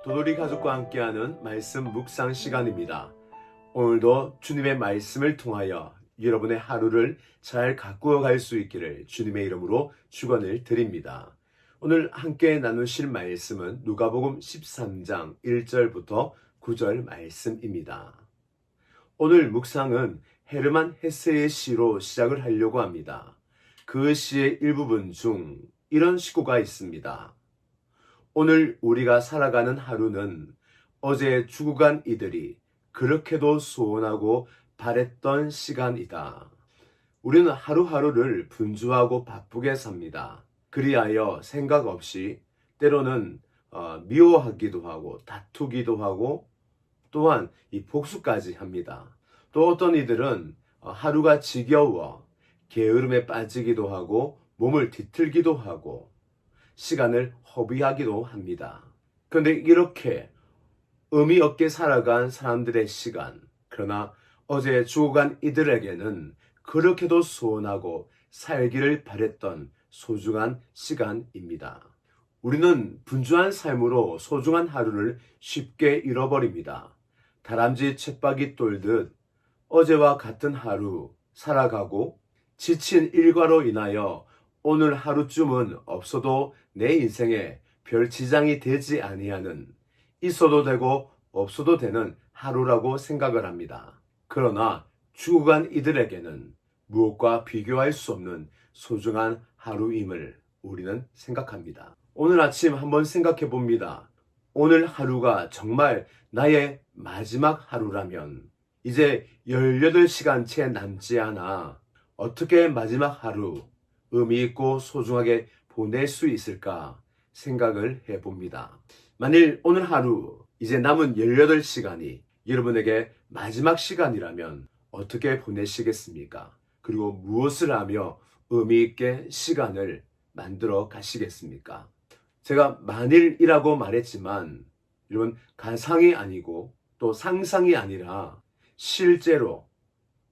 도돌이 가족과 함께하는 말씀 묵상 시간입니다. 오늘도 주님의 말씀을 통하여 여러분의 하루를 잘 가꾸어 갈 수 있기를 주님의 이름으로 축원을 드립니다. 오늘 함께 나누실 말씀은 누가복음 13장 1절부터 9절 말씀입니다. 오늘 묵상은 헤르만 헤세의 시로 시작을 하려고 합니다. 그 시의 일부분 중 이런 시구가 있습니다. 오늘 우리가 살아가는 하루는 어제 죽어간 이들이 그렇게도 소원하고 바랬던 시간이다. 우리는 하루하루를 분주하고 바쁘게 삽니다. 그리하여 생각 없이 때로는 미워하기도 하고 다투기도 하고 또한 이 복수까지 합니다. 또 어떤 이들은 하루가 지겨워 게으름에 빠지기도 하고 몸을 뒤틀기도 하고 시간을 허비하기도 합니다. 그런데 이렇게 의미 없게 살아간 사람들의 시간, 그러나 어제 죽어간 이들에게는 그렇게도 소원하고 살기를 바랬던 소중한 시간입니다. 우리는 분주한 삶으로 소중한 하루를 쉽게 잃어버립니다. 다람쥐 쳇바퀴 돌듯 어제와 같은 하루 살아가고 지친 일과로 인하여 오늘 하루쯤은 없어도 내 인생에 별 지장이 되지 아니하는 있어도 되고 없어도 되는 하루라고 생각을 합니다. 그러나 죽어간 이들에게는 무엇과 비교할 수 없는 소중한 하루임을 우리는 생각합니다. 오늘 아침 한번 생각해 봅니다. 오늘 하루가 정말 나의 마지막 하루라면 이제 18시간 채 남지 않아 어떻게 마지막 하루 의미 있고 소중하게 보낼 수 있을까 생각을 해봅니다. 만일 오늘 하루 이제 남은 18시간이 여러분에게 마지막 시간이라면 어떻게 보내시겠습니까? 그리고 무엇을 하며 의미 있게 시간을 만들어 가시겠습니까? 제가 만일이라고 말했지만 여러분 가상이 아니고 또 상상이 아니라 실제로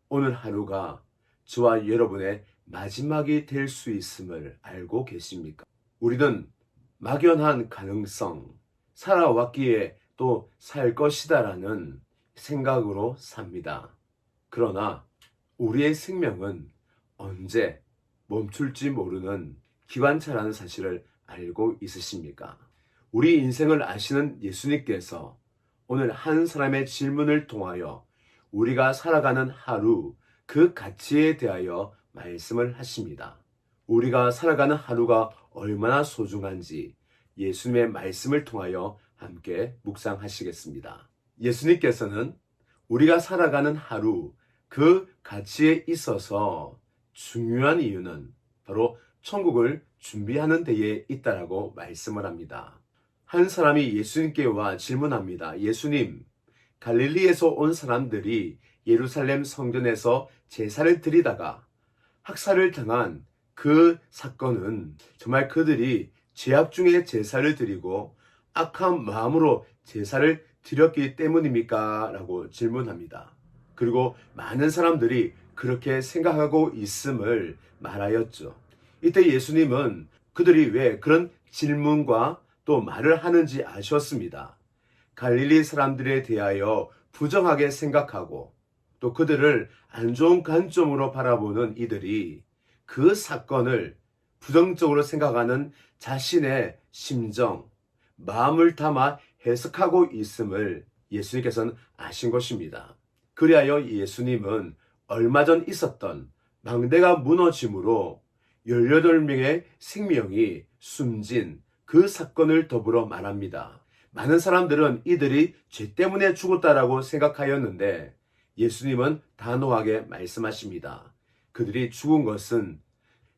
오늘 하루가 저와 여러분의 마지막이 될 수 있음을 알고 계십니까? 우리는 막연한 가능성, 살아왔기에 또 살 것이다라는 생각으로 삽니다. 그러나 우리의 생명은 언제 멈출지 모르는 기관차라는 사실을 알고 있으십니까? 우리 인생을 아시는 예수님께서 오늘 한 사람의 질문을 통하여 우리가 살아가는 하루 그 가치에 대하여 말씀을 하십니다. 우리가 살아가는 하루가 얼마나 소중한지 예수님의 말씀을 통하여 함께 묵상하시겠습니다. 예수님께서는 우리가 살아가는 하루 그 가치에 있어서 중요한 이유는 바로 천국을 준비하는 데에 있다라고 말씀을 합니다. 한 사람이 예수님께 와 질문합니다. 예수님, 갈릴리에서 온 사람들이 예루살렘 성전에서 제사를 드리다가 학살을 당한 그 사건은 정말 그들이 죄악 중에 제사를 드리고 악한 마음으로 제사를 드렸기 때문입니까? 라고 질문합니다. 그리고 많은 사람들이 그렇게 생각하고 있음을 말하였죠. 이때 예수님은 그들이 왜 그런 질문과 또 말을 하는지 아셨습니다. 갈릴리 사람들에 대하여 부정하게 생각하고 또 그들을 안 좋은 관점으로 바라보는 이들이 그 사건을 부정적으로 생각하는 자신의 심정, 마음을 담아 해석하고 있음을 예수님께서는 아신 것입니다. 그리하여 예수님은 얼마 전 있었던 망대가 무너짐으로 18명의 생명이 숨진 그 사건을 더불어 말합니다. 많은 사람들은 이들이 죄 때문에 죽었다라고 생각하였는데 예수님은 단호하게 말씀하십니다. 그들이 죽은 것은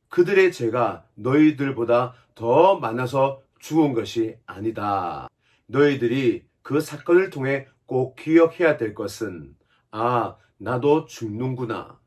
그들의 죄가 너희들보다 더 많아서 죽은 것이 아니다. 너희들이 그 사건을 통해 꼭 기억해야 될 것은 나도 죽는구나.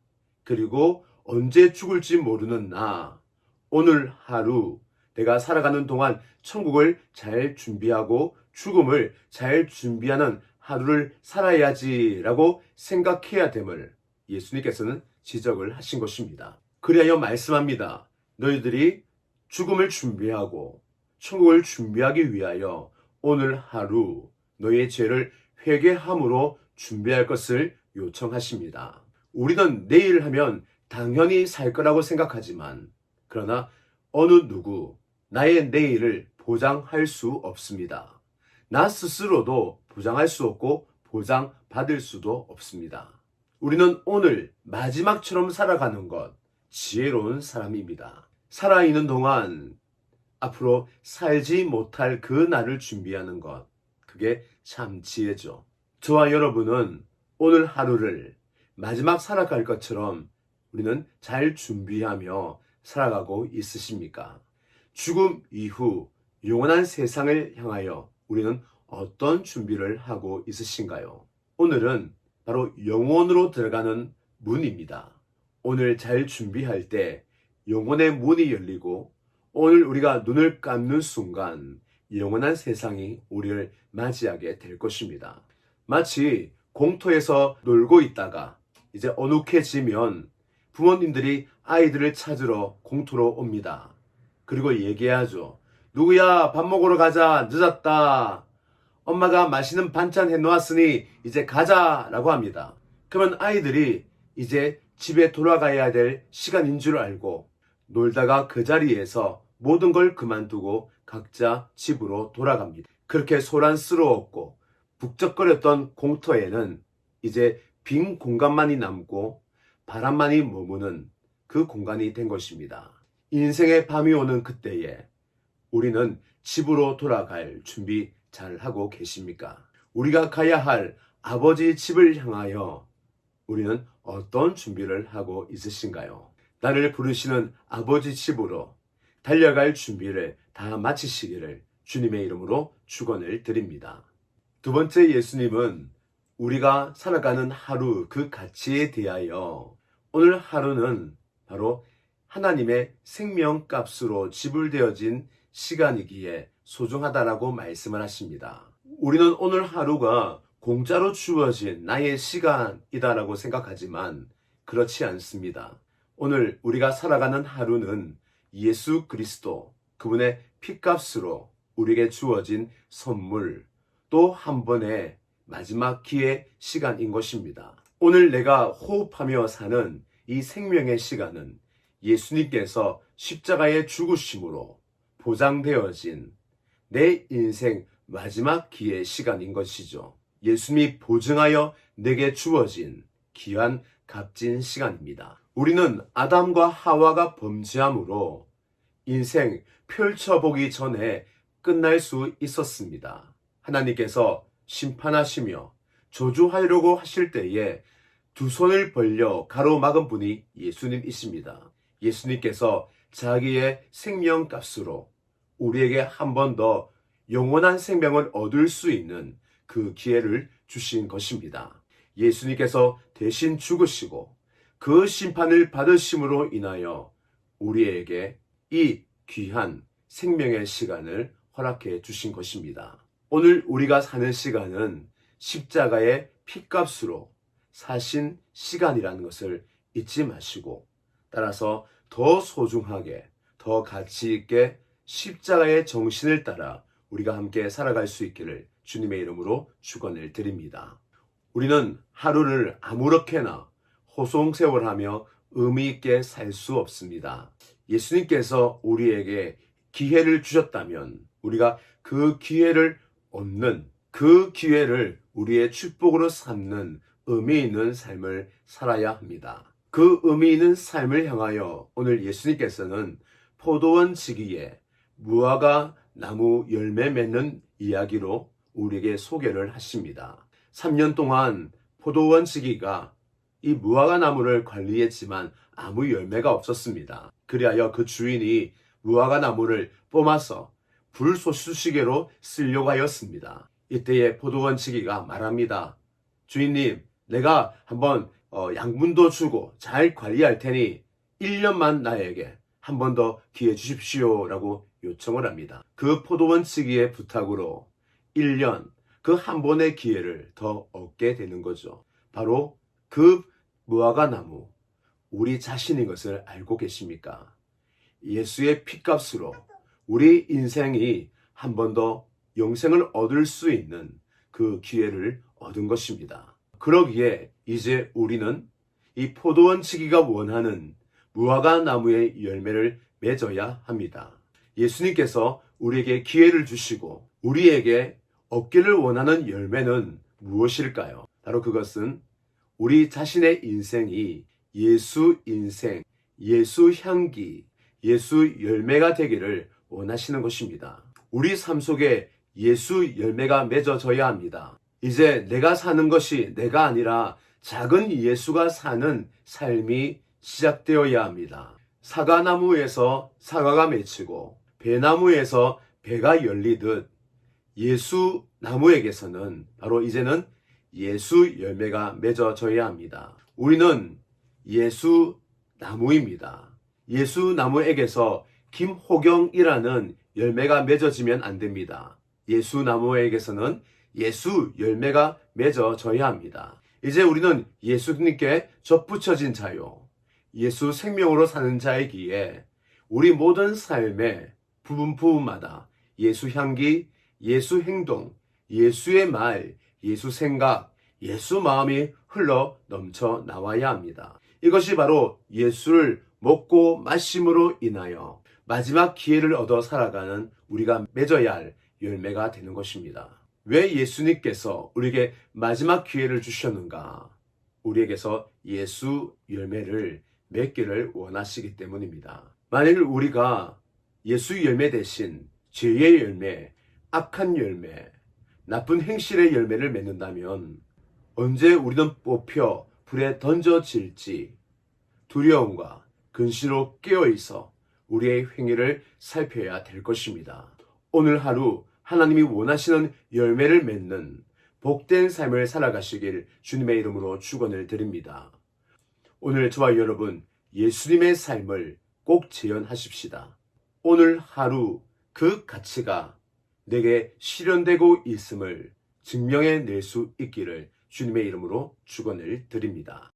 그리고 언제 죽을지 모르는 나. 오늘 하루 내가 살아가는 동안 천국을 잘 준비하고 죽음을 잘 준비하는 하루를 살아야지라고 생각해야 됨을 예수님께서는 지적을 하신 것입니다. 그리하여 말씀합니다. 너희들이 죽음을 준비하고 천국을 준비하기 위하여 오늘 하루 너의 죄를 회개함으로 준비할 것을 요청하십니다. 우리는 내일 하면 당연히 살 거라고 생각하지만 그러나 어느 누구 나의 내일을 보장할 수 없습니다. 나 스스로도 보장할 수 없고 보장받을 수도 없습니다. 우리는 오늘 마지막처럼 살아가는 것, 지혜로운 사람입니다. 살아있는 동안 앞으로 살지 못할 그 날을 준비하는 것, 그게 참 지혜죠. 저와 여러분은 오늘 하루를 마지막 살아갈 것처럼 우리는 잘 준비하며 살아가고 있으십니까? 죽음 이후 영원한 세상을 향하여 우리는 어떤 준비를 하고 있으신가요? 오늘은 바로 영혼으로 들어가는 문입니다. 오늘 잘 준비할 때 영혼의 문이 열리고 오늘 우리가 눈을 감는 순간 영원한 세상이 우리를 맞이하게 될 것입니다. 마치 공터에서 놀고 있다가 이제 어둑해지면 부모님들이 아이들을 찾으러 공터로 옵니다. 그리고 얘기하죠. 누구야, 밥 먹으러 가자. 늦었다. 엄마가 맛있는 반찬 해놓았으니 이제 가자라고 합니다. 그러면 아이들이 이제 집에 돌아가야 될 시간인 줄 알고 놀다가 그 자리에서 모든 걸 그만두고 각자 집으로 돌아갑니다. 그렇게 소란스러웠고 북적거렸던 공터에는 이제 빈 공간만이 남고 바람만이 머무는 그 공간이 된 것입니다. 인생의 밤이 오는 그때에 우리는 집으로 돌아갈 준비 잘 하고 계십니까? 우리가 가야 할 아버지 집을 향하여 우리는 어떤 준비를 하고 있으신가요? 나를 부르시는 아버지 집으로 달려갈 준비를 다 마치시기를 주님의 이름으로 축원을 드립니다. 두 번째, 예수님은 우리가 살아가는 하루 그 가치에 대하여 오늘 하루는 바로 하나님의 생명값으로 지불되어진 시간이기에 소중하다라고 말씀을 하십니다. 우리는 오늘 하루가 공짜로 주어진 나의 시간이다라고 생각하지만 그렇지 않습니다. 오늘 우리가 살아가는 하루는 예수 그리스도 그분의 피값으로 우리에게 주어진 선물, 또 한 번의 마지막 기회 시간인 것입니다. 오늘 내가 호흡하며 사는 이 생명의 시간은 예수님께서 십자가의 죽으심으로 보장되어진 내 인생 마지막 기회 시간인 것이죠. 예수님이 보증하여 내게 주어진 귀한 값진 시간입니다. 우리는 아담과 하와가 범죄함으로 인생 펼쳐보기 전에 끝날 수 있었습니다. 하나님께서 심판하시며 저주하려고 하실 때에 두 손을 벌려 가로막은 분이 예수님이십니다. 예수님께서 자기의 생명값으로 우리에게 한 번 더 영원한 생명을 얻을 수 있는 그 기회를 주신 것입니다. 예수님께서 대신 죽으시고 그 심판을 받으심으로 인하여 우리에게 이 귀한 생명의 시간을 허락해 주신 것입니다. 오늘 우리가 사는 시간은 십자가의 피값으로 사신 시간이라는 것을 잊지 마시고 따라서 더 소중하게, 더 가치 있게 십자가의 정신을 따라 우리가 함께 살아갈 수 있기를 주님의 이름으로 축원을 드립니다. 우리는 하루를 아무렇게나 호송세월하며 의미 있게 살 수 없습니다. 예수님께서 우리에게 기회를 주셨다면 우리가 그 기회를 얻는, 그 기회를 우리의 축복으로 삼는 의미 있는 삶을 살아야 합니다. 그 의미 있는 삶을 향하여 오늘 예수님께서는 포도원 지기에 무화과 나무 열매 맺는 이야기로 우리에게 소개를 하십니다. 3년 동안 포도원 지기가 이 무화과 나무를 관리했지만 아무 열매가 없었습니다. 그리하여 그 주인이 무화과 나무를 뽑아서 불쏘시개로 쓰려고 하였습니다. 이때에 포도원 지기가 말합니다. 주인님, 내가 한번 양분도 주고 잘 관리할 테니 1년만 나에게 한 번 더 기회 주십시오 라고 요청을 합니다. 그 포도원 지기의 부탁으로 1년 그 한 번의 기회를 더 얻게 되는 거죠. 바로 그 무화과 나무, 우리 자신인 것을 알고 계십니까? 예수의 피값으로 우리 인생이 한 번 더 영생을 얻을 수 있는 그 기회를 얻은 것입니다. 그러기에 이제 우리는 이 포도원치기가 원하는 무화과 나무의 열매를 맺어야 합니다. 예수님께서 우리에게 기회를 주시고 우리에게 얻기를 원하는 열매는 무엇일까요? 바로 그것은 우리 자신의 인생이 예수 인생, 예수 향기, 예수 열매가 되기를 원하시는 것입니다. 우리 삶 속에 예수 열매가 맺어져야 합니다. 이제 내가 사는 것이 내가 아니라 작은 예수가 사는 삶이 시작되어야 합니다. 사과나무에서 사과가 맺히고 배나무에서 배가 열리듯 예수 나무에게서는 바로 이제는 예수 열매가 맺어져야 합니다. 우리는 예수 나무입니다. 예수 나무에게서 김호경이라는 열매가 맺어지면 안 됩니다. 예수 나무에게서는 예수 열매가 맺어져야 합니다. 이제 우리는 예수님께 접붙여진 자요, 예수 생명으로 사는 자이기에 우리 모든 삶의 부분마다 예수 향기, 예수 행동, 예수의 말, 예수 생각, 예수 마음이 흘러 넘쳐 나와야 합니다. 이것이 바로 예수를 먹고 마심으로 인하여 마지막 기회를 얻어 살아가는 우리가 맺어야 할 열매가 되는 것입니다. 왜 예수님께서 우리에게 마지막 기회를 주셨는가? 우리에게서 예수 열매를 맺기를 원하시기 때문입니다. 만일 우리가 예수 열매 대신 죄의 열매, 악한 열매, 나쁜 행실의 열매를 맺는다면 언제 우리는 뽑혀 불에 던져질지 두려움과 근심으로 깨어있어 우리의 행위를 살펴야 될 것입니다. 오늘 하루 하나님이 원하시는 열매를 맺는 복된 삶을 살아가시길 주님의 이름으로 축원을 드립니다. 오늘 저와 여러분 예수님의 삶을 꼭 재현하십시다. 오늘 하루 그 가치가 내게 실현되고 있음을 증명해낼 수 있기를 주님의 이름으로 축원을 드립니다.